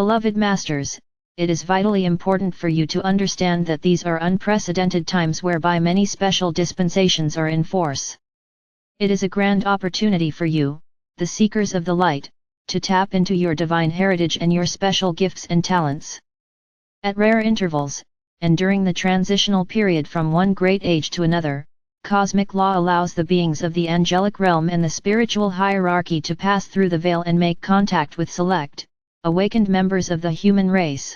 Beloved Masters, it is vitally important for you to understand that these are unprecedented times whereby many special dispensations are in force. It is a grand opportunity for you, the seekers of the light, to tap into your divine heritage and your special gifts and talents. At rare intervals, and during the transitional period from one great age to another, cosmic law allows the beings of the angelic realm and the spiritual hierarchy to pass through the veil and make contact with select, awakened members of the human race.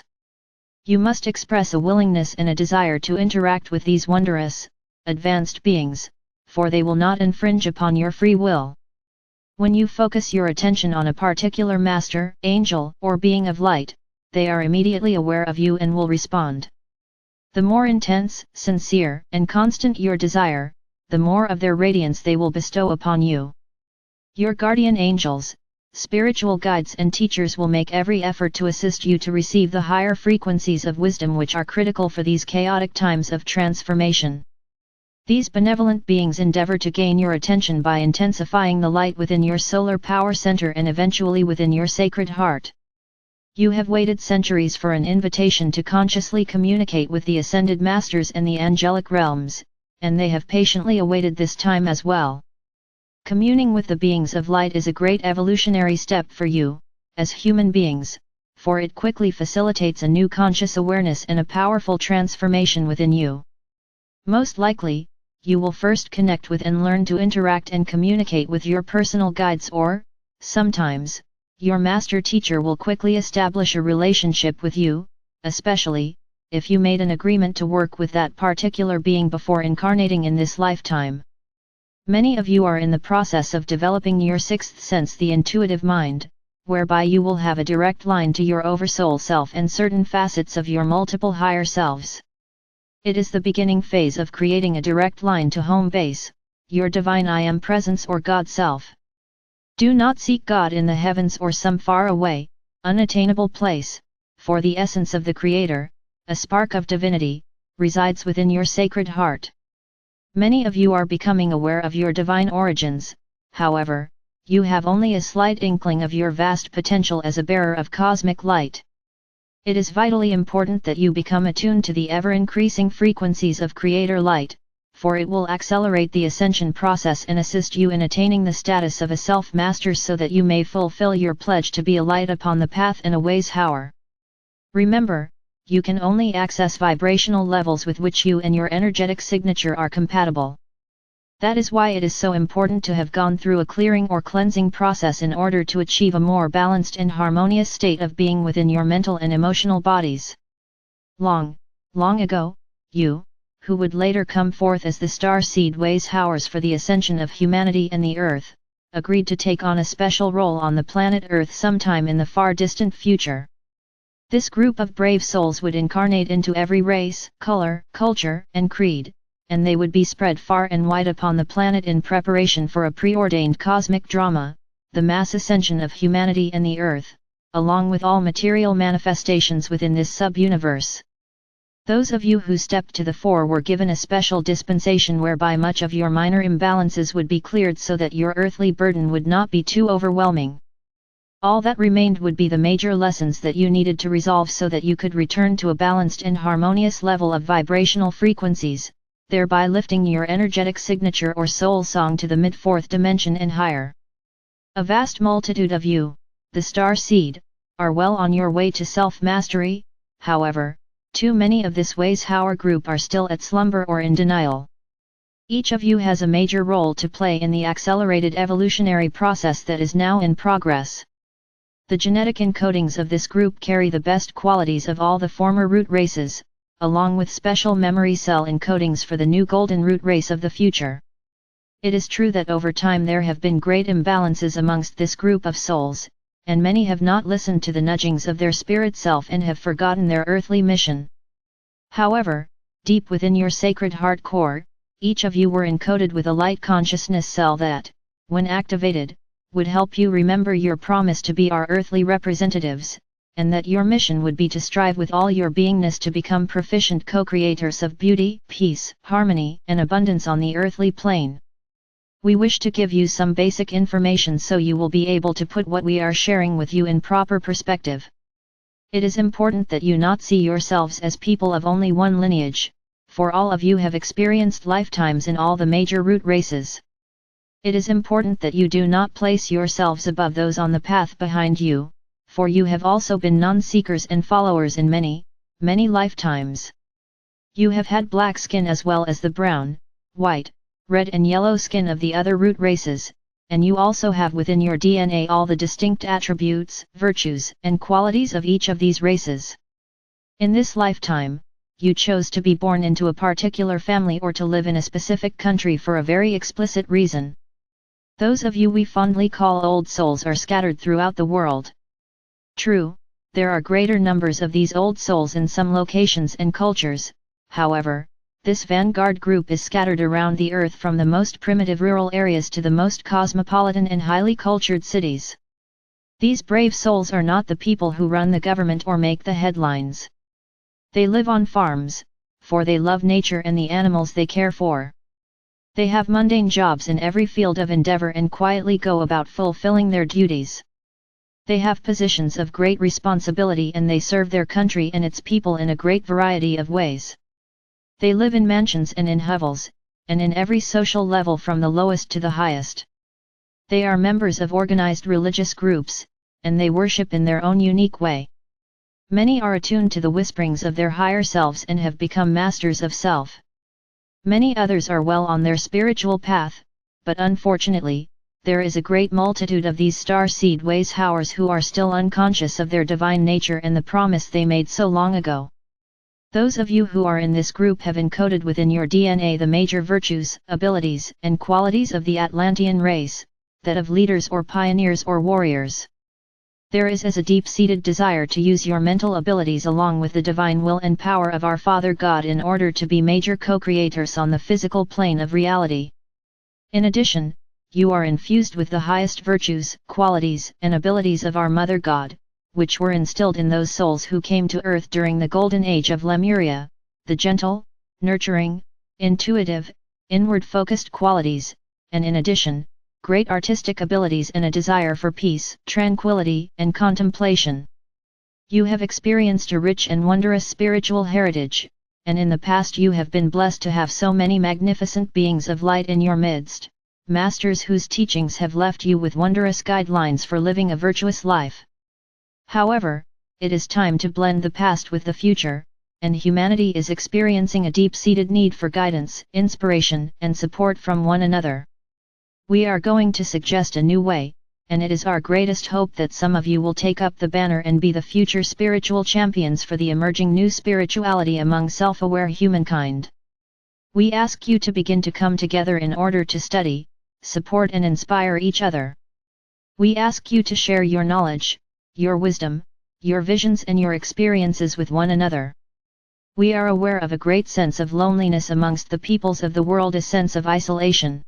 You must express a willingness and a desire to interact with these wondrous, advanced beings, for they will not infringe upon your free will. When you focus your attention on a particular master, angel, or being of light, they are immediately aware of you and will respond. The more intense, sincere, and constant your desire, the more of their radiance they will bestow upon you. Your guardian angels, spiritual guides and teachers will make every effort to assist you to receive the higher frequencies of wisdom which are critical for these chaotic times of transformation. These benevolent beings endeavor to gain your attention by intensifying the light within your solar power center and eventually within your sacred heart. You have waited centuries for an invitation to consciously communicate with the ascended masters and the angelic realms, and they have patiently awaited this time as well. Communing with the beings of light is a great evolutionary step for you, as human beings, for it quickly facilitates a new conscious awareness and a powerful transformation within you. Most likely, you will first connect with and learn to interact and communicate with your personal guides, or, sometimes, your master teacher will quickly establish a relationship with you, especially, if you made an agreement to work with that particular being before incarnating in this lifetime. Many of you are in the process of developing your sixth sense, the intuitive mind, whereby you will have a direct line to your oversoul self and certain facets of your multiple higher selves. It is the beginning phase of creating a direct line to home base, your divine I Am presence or God Self. Do not seek God in the heavens or some far away, unattainable place, for the essence of the Creator, a spark of divinity, resides within your sacred heart. Many of you are becoming aware of your divine origins, however, you have only a slight inkling of your vast potential as a bearer of cosmic light. It is vitally important that you become attuned to the ever-increasing frequencies of Creator light, for it will accelerate the ascension process and assist you in attaining the status of a self-master so that you may fulfill your pledge to be a light upon the path and a ways hour. Remember, you can only access vibrational levels with which you and your energetic signature are compatible. That is why it is so important to have gone through a clearing or cleansing process in order to achieve a more balanced and harmonious state of being within your mental and emotional bodies. Long, long ago, you, who would later come forth as the star seed ways howers for the ascension of humanity and the earth, agreed to take on a special role on the planet Earth sometime in the far distant future. This group of brave souls would incarnate into every race, color, culture, and creed, and they would be spread far and wide upon the planet in preparation for a preordained cosmic drama, the mass ascension of humanity and the earth, along with all material manifestations within this sub-universe. Those of you who stepped to the fore were given a special dispensation whereby much of your minor imbalances would be cleared so that your earthly burden would not be too overwhelming. All that remained would be the major lessons that you needed to resolve so that you could return to a balanced and harmonious level of vibrational frequencies, thereby lifting your energetic signature or soul song to the mid-fourth dimension and higher. A vast multitude of you, the star seed, are well on your way to self-mastery. However, too many of this ways hour group are still at slumber or in denial. Each of you has a major role to play in the accelerated evolutionary process that is now in progress. The genetic encodings of this group carry the best qualities of all the former root races, along with special memory cell encodings for the new golden root race of the future. It is true that over time there have been great imbalances amongst this group of souls, and many have not listened to the nudgings of their spirit self and have forgotten their earthly mission. However, deep within your sacred heart core, each of you were encoded with a light consciousness cell that, when activated, would help you remember your promise to be our earthly representatives, and that your mission would be to strive with all your beingness to become proficient co-creators of beauty, peace, harmony, and abundance on the earthly plane. We wish to give you some basic information so you will be able to put what we are sharing with you in proper perspective. It is important that you not see yourselves as people of only one lineage, for all of you have experienced lifetimes in all the major root races. It is important that you do not place yourselves above those on the path behind you, for you have also been non-seekers and followers in many, many lifetimes. You have had black skin as well as the brown, white, red and yellow skin of the other root races, and you also have within your DNA all the distinct attributes, virtues, and qualities of each of these races. In this lifetime, you chose to be born into a particular family or to live in a specific country for a very explicit reason. Those of you we fondly call old souls are scattered throughout the world. True, there are greater numbers of these old souls in some locations and cultures, however, this vanguard group is scattered around the earth from the most primitive rural areas to the most cosmopolitan and highly cultured cities. These brave souls are not the people who run the government or make the headlines. They live on farms, for they love nature and the animals they care for. They have mundane jobs in every field of endeavor and quietly go about fulfilling their duties. They have positions of great responsibility and they serve their country and its people in a great variety of ways. They live in mansions and in hovels, and in every social level from the lowest to the highest. They are members of organized religious groups, and they worship in their own unique way. Many are attuned to the whisperings of their higher selves and have become masters of self. Many others are well on their spiritual path, but unfortunately, there is a great multitude of these star seed ways howers who are still unconscious of their divine nature and the promise they made so long ago. Those of you who are in this group have encoded within your DNA the major virtues, abilities, and qualities of the Atlantean race, that of leaders or pioneers or warriors. There is a deep-seated desire to use your mental abilities along with the divine will and power of our Father God in order to be major co-creators on the physical plane of reality. In addition, you are infused with the highest virtues, qualities, and abilities of our Mother God, which were instilled in those souls who came to earth during the golden age of Lemuria, the gentle, nurturing, intuitive, inward-focused qualities, and in addition, great artistic abilities and a desire for peace, tranquility, and contemplation. You have experienced a rich and wondrous spiritual heritage, and in the past you have been blessed to have so many magnificent beings of light in your midst, masters whose teachings have left you with wondrous guidelines for living a virtuous life. However, it is time to blend the past with the future, and humanity is experiencing a deep-seated need for guidance, inspiration, and support from one another. We are going to suggest a new way, and it is our greatest hope that some of you will take up the banner and be the future spiritual champions for the emerging new spirituality among self-aware humankind. We ask you to begin to come together in order to study, support and inspire each other. We ask you to share your knowledge, your wisdom, your visions and your experiences with one another. We are aware of a great sense of loneliness amongst the peoples of the world, a sense of isolation.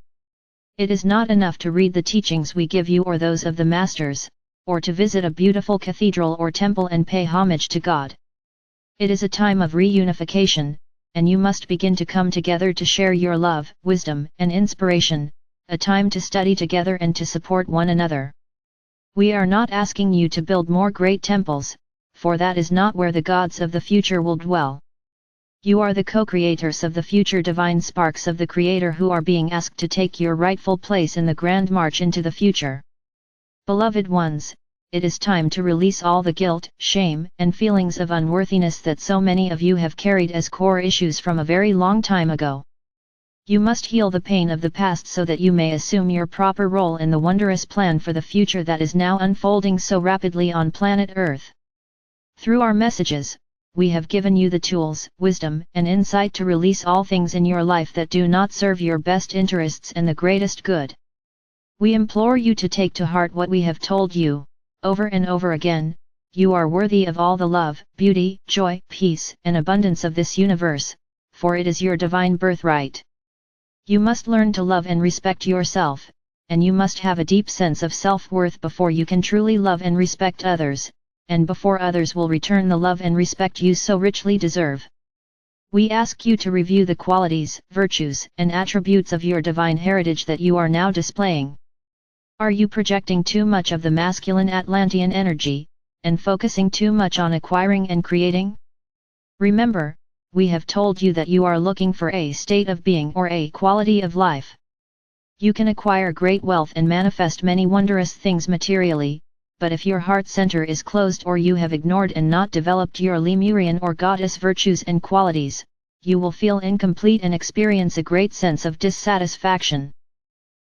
It is not enough to read the teachings we give you or those of the masters, or to visit a beautiful cathedral or temple and pay homage to God. It is a time of reunification, and you must begin to come together to share your love, wisdom, and inspiration, a time to study together and to support one another. We are not asking you to build more great temples, for that is not where the gods of the future will dwell. You are the co-creators of the future divine sparks of the Creator who are being asked to take your rightful place in the grand march into the future. Beloved ones, it is time to release all the guilt, shame, and feelings of unworthiness that so many of you have carried as core issues from a very long time ago. You must heal the pain of the past so that you may assume your proper role in the wondrous plan for the future that is now unfolding so rapidly on planet Earth. Through our messages, we have given you the tools, wisdom, and insight to release all things in your life that do not serve your best interests and the greatest good. We implore you to take to heart what we have told you, over and over again. You are worthy of all the love, beauty, joy, peace, and abundance of this universe, for it is your divine birthright. You must learn to love and respect yourself, and you must have a deep sense of self-worth before you can truly love and respect others, and before others will return the love and respect you so richly deserve. We ask you to review the qualities, virtues, and attributes of your divine heritage that you are now displaying. Are you projecting too much of the masculine Atlantean energy, and focusing too much on acquiring and creating? Remember, we have told you that you are looking for a state of being or a quality of life. You can acquire great wealth and manifest many wondrous things materially, but if your heart center is closed or you have ignored and not developed your Lemurian or goddess virtues and qualities, you will feel incomplete and experience a great sense of dissatisfaction.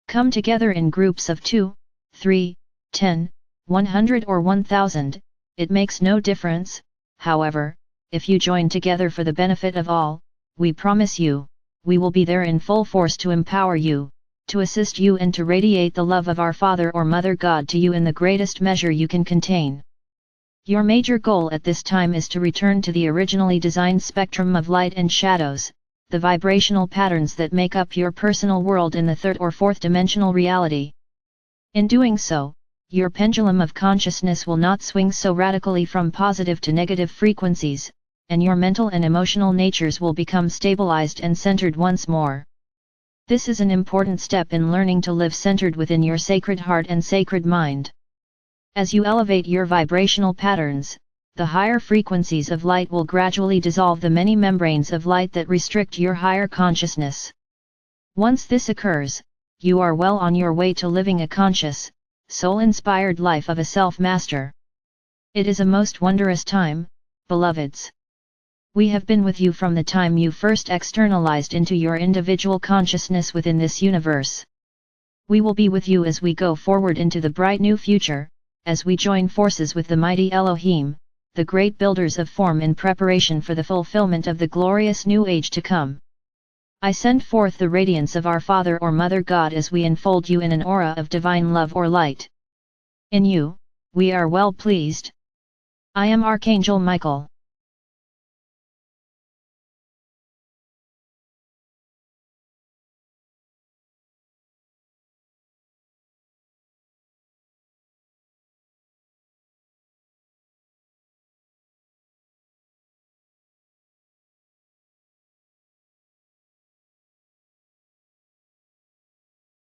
Come together in groups of 2, 3, 10, 100 or 1000, it makes no difference. However, if you join together for the benefit of all, we promise you, we will be there in full force to empower you, to assist you and to radiate the love of our Father or Mother God to you in the greatest measure you can contain. Your major goal at this time is to return to the originally designed spectrum of light and shadows, the vibrational patterns that make up your personal world in the third or fourth dimensional reality. In doing so, your pendulum of consciousness will not swing so radically from positive to negative frequencies, and your mental and emotional natures will become stabilized and centered once more. This is an important step in learning to live centered within your sacred heart and sacred mind. As you elevate your vibrational patterns, the higher frequencies of light will gradually dissolve the many membranes of light that restrict your higher consciousness. Once this occurs, you are well on your way to living a conscious, soul-inspired life of a self-master. It is a most wondrous time, beloveds. We have been with you from the time you first externalized into your individual consciousness within this universe. We will be with you as we go forward into the bright new future, as we join forces with the mighty Elohim, the great builders of form in preparation for the fulfillment of the glorious new age to come. I send forth the radiance of our Father or Mother God as we enfold you in an aura of divine love or light. In you, we are well pleased. I am Archangel Michael.